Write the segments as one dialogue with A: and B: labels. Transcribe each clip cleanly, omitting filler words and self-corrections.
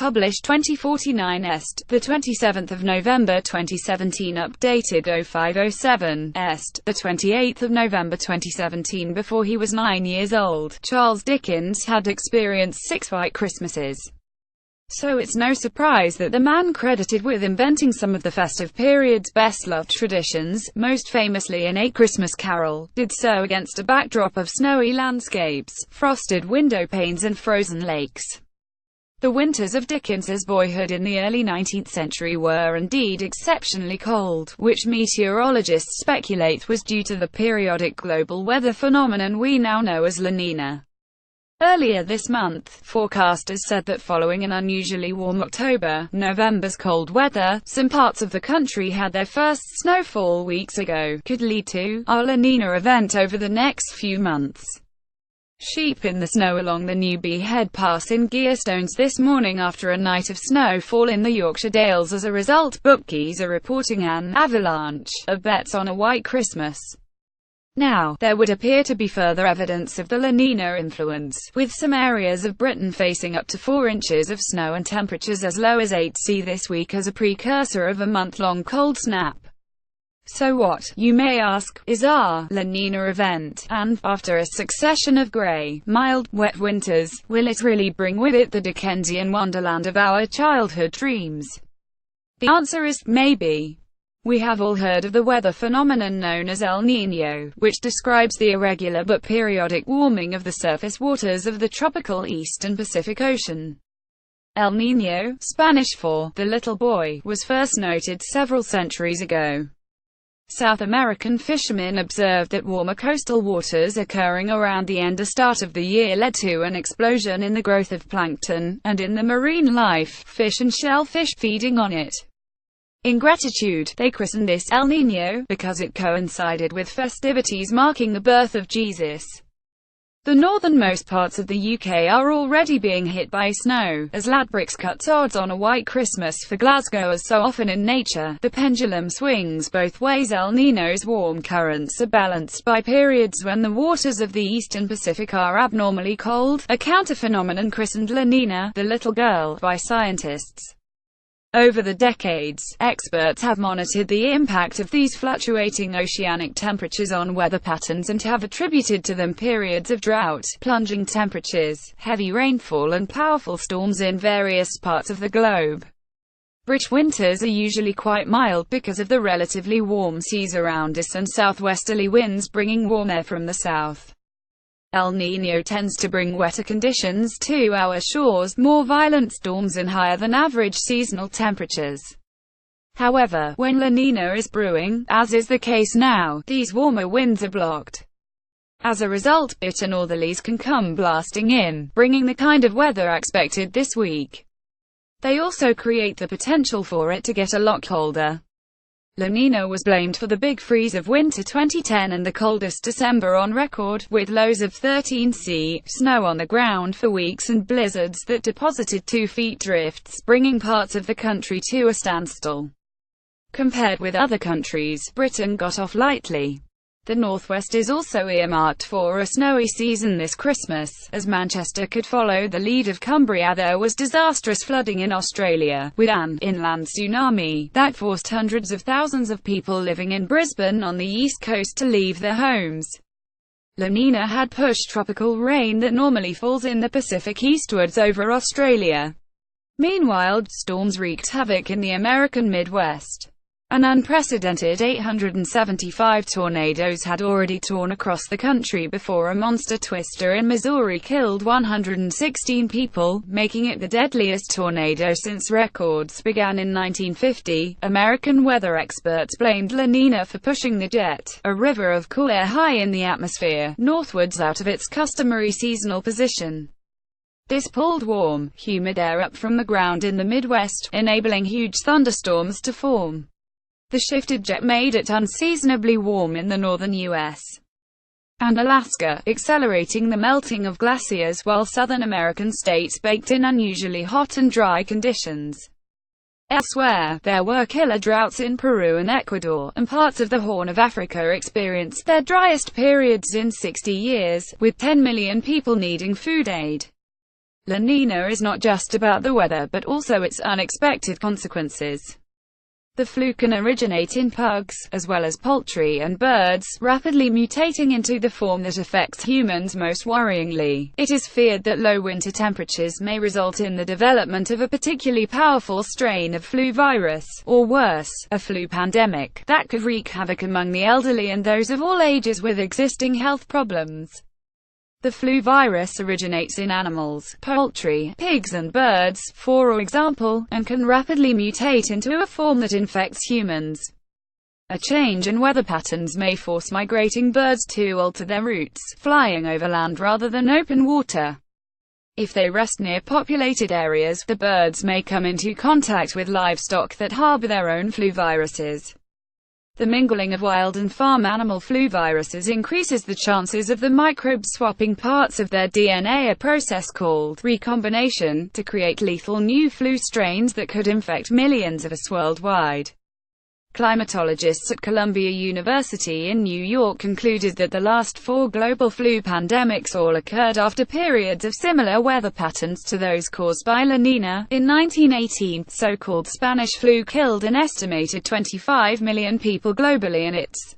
A: published 2049 est, the 27th of November 2017, updated 0507 est, the 28th of November 2017. Before he was 9 years old, Charles Dickens had experienced 6 white Christmases. So it's no surprise that the man credited with inventing some of the festive period's best-loved traditions, most famously in A Christmas Carol, did so against a backdrop of snowy landscapes, frosted window panes and frozen lakes. The winters of Dickens's boyhood in the early 19th century were indeed exceptionally cold, which meteorologists speculate was due to the periodic global weather phenomenon we now know as La Niña. Earlier this month, forecasters said that following an unusually warm October, November's cold weather, some parts of the country had their first snowfall weeks ago, could lead to a La Niña event over the next few months. Sheep in the snow along the Newby Head Pass in Gearstones this morning after a night of snowfall in the Yorkshire Dales. As a result, bookies are reporting an avalanche of bets on a white Christmas. Now, there would appear to be further evidence of the La Niña influence, with some areas of Britain facing up to 4 inches of snow and temperatures as low as 8°C this week as a precursor of a month-long cold snap. So what, you may ask, is our La Niña event, and, after a succession of grey, mild, wet winters, will it really bring with it the Dickensian wonderland of our childhood dreams? The answer is, maybe. We have all heard of the weather phenomenon known as El Niño, which describes the irregular but periodic warming of the surface waters of the tropical eastern Pacific Ocean. El Niño, Spanish for the little boy, was first noted several centuries ago. South American fishermen observed that warmer coastal waters occurring around the end or start of the year led to an explosion in the growth of plankton, and in the marine life, fish and shellfish feeding on it. In gratitude, they christened this El Niño, because it coincided with festivities marking the birth of Jesus. The northernmost parts of the UK are already being hit by snow, as Ladbrokes cuts odds on a white Christmas for Glasgow. As so often in nature, the pendulum swings both ways. El Niño's warm currents are balanced by periods when the waters of the eastern Pacific are abnormally cold, a counter-phenomenon christened La Niña, the little girl, by scientists. Over the decades, experts have monitored the impact of these fluctuating oceanic temperatures on weather patterns and have attributed to them periods of drought, plunging temperatures, heavy rainfall and powerful storms in various parts of the globe. British winters are usually quite mild because of the relatively warm seas around us and southwesterly winds bringing warm air from the south. El Niño tends to bring wetter conditions to our shores, more violent storms and higher than average seasonal temperatures. However, when La Niña is brewing, as is the case now, these warmer winds are blocked. As a result, bitter northerlies can come blasting in, bringing the kind of weather expected this week. They also create the potential for it to get a lot colder. La Niña was blamed for the big freeze of winter 2010 and the coldest December on record, with lows of 13°C, snow on the ground for weeks and blizzards that deposited 2 feet drifts, bringing parts of the country to a standstill. Compared with other countries, Britain got off lightly. The Northwest is also earmarked for a snowy season this Christmas, as Manchester could follow the lead of Cumbria. There was disastrous flooding in Australia, with an inland tsunami that forced hundreds of thousands of people living in Brisbane on the east coast to leave their homes. La Niña had pushed tropical rain that normally falls in the Pacific eastwards over Australia. Meanwhile, storms wreaked havoc in the American Midwest. An unprecedented 875 tornadoes had already torn across the country before a monster twister in Missouri killed 116 people, making it the deadliest tornado since records began in 1950. American weather experts blamed La Niña for pushing the jet, a river of cool air high in the atmosphere, northwards out of its customary seasonal position. This pulled warm, humid air up from the ground in the Midwest, enabling huge thunderstorms to form. The shifted jet made it unseasonably warm in the northern U.S. and Alaska, accelerating the melting of glaciers, while southern American states baked in unusually hot and dry conditions. Elsewhere, there were killer droughts in Peru and Ecuador, and parts of the Horn of Africa experienced their driest periods in 60 years, with 10 million people needing food aid. La Niña is not just about the weather but also its unexpected consequences. The flu can originate in pugs, as well as poultry and birds, rapidly mutating into the form that affects humans most worryingly. It is feared that low winter temperatures may result in the development of a particularly powerful strain of flu virus, or worse, a flu pandemic, that could wreak havoc among the elderly and those of all ages with existing health problems. The flu virus originates in animals, poultry, pigs and birds, for example, and can rapidly mutate into a form that infects humans. A change in weather patterns may force migrating birds to alter their routes, flying over land rather than open water. If they rest near populated areas, the birds may come into contact with livestock that harbor their own flu viruses. The mingling of wild and farm animal flu viruses increases the chances of the microbes swapping parts of their DNA, a process called recombination, to create lethal new flu strains that could infect millions of us worldwide. Climatologists at Columbia University in New York concluded that the last 4 global flu pandemics all occurred after periods of similar weather patterns to those caused by La Niña. In 1918, so-called Spanish flu killed an estimated 25 million people globally in its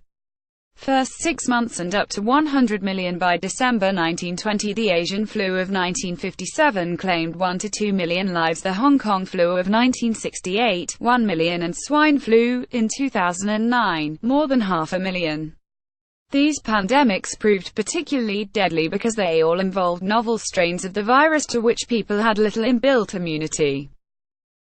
A: first 6 months and up to 100 million by December 1920. The Asian flu of 1957 claimed 1 to 2 million lives, the Hong Kong flu of 1968, 1 million, and swine flu, in 2009, more than 500,000. These pandemics proved particularly deadly because they all involved novel strains of the virus to which people had little inbuilt immunity.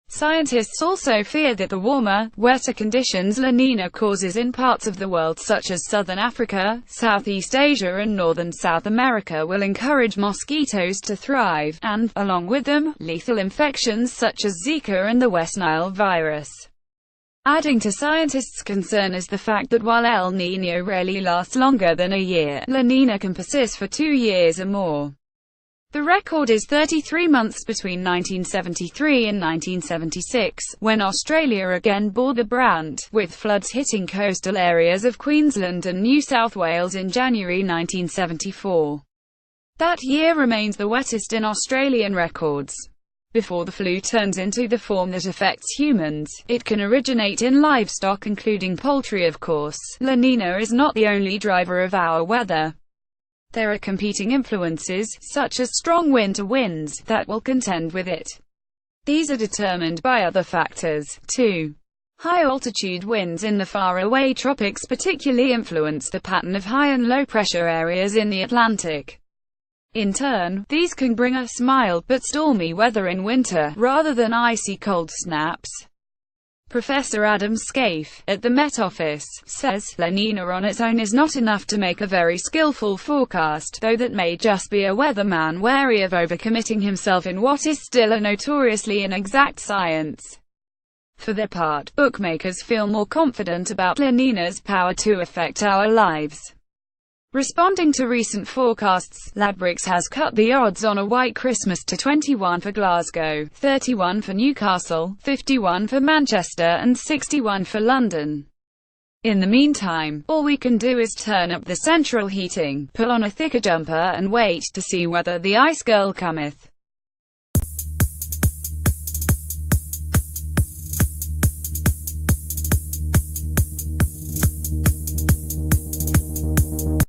A: Scientists also fear that the warmer, wetter conditions La Niña causes in parts of the world such as southern Africa, Southeast Asia and northern South America will encourage mosquitoes to thrive, and, along with them, lethal infections such as Zika and the West Nile virus. Adding to scientists' concern is the fact that while El Niño rarely lasts longer than a year, La Niña can persist for 2 years or more. The record is 33 months between 1973 and 1976, when Australia again bore the brunt, with floods hitting coastal areas of Queensland and New South Wales in January 1974. That year remains the wettest in Australian records. Before the flu turns into the form that affects humans, it can originate in livestock including poultry of course. La Niña is not the only driver of our weather. There are competing influences, such as strong winter winds, that will contend with it. These are determined by other factors, too. High-altitude winds in the faraway tropics particularly influence the pattern of high and low-pressure areas in the Atlantic. In turn, these can bring us mild but stormy weather in winter, rather than icy cold snaps. Professor Adam Scaife, at the Met Office, says, La Niña on its own is not enough to make a very skillful forecast, though that may just be a weatherman wary of overcommitting himself in what is still a notoriously inexact science. For their part, bookmakers feel more confident about La Niña's power to affect our lives. Responding to recent forecasts, Ladbrokes has cut the odds on a white Christmas to 21 for Glasgow, 31 for Newcastle, 51 for Manchester and 61 for London. In the meantime, all we can do is turn up the central heating, pull on a thicker jumper and wait to see whether the ice girl cometh.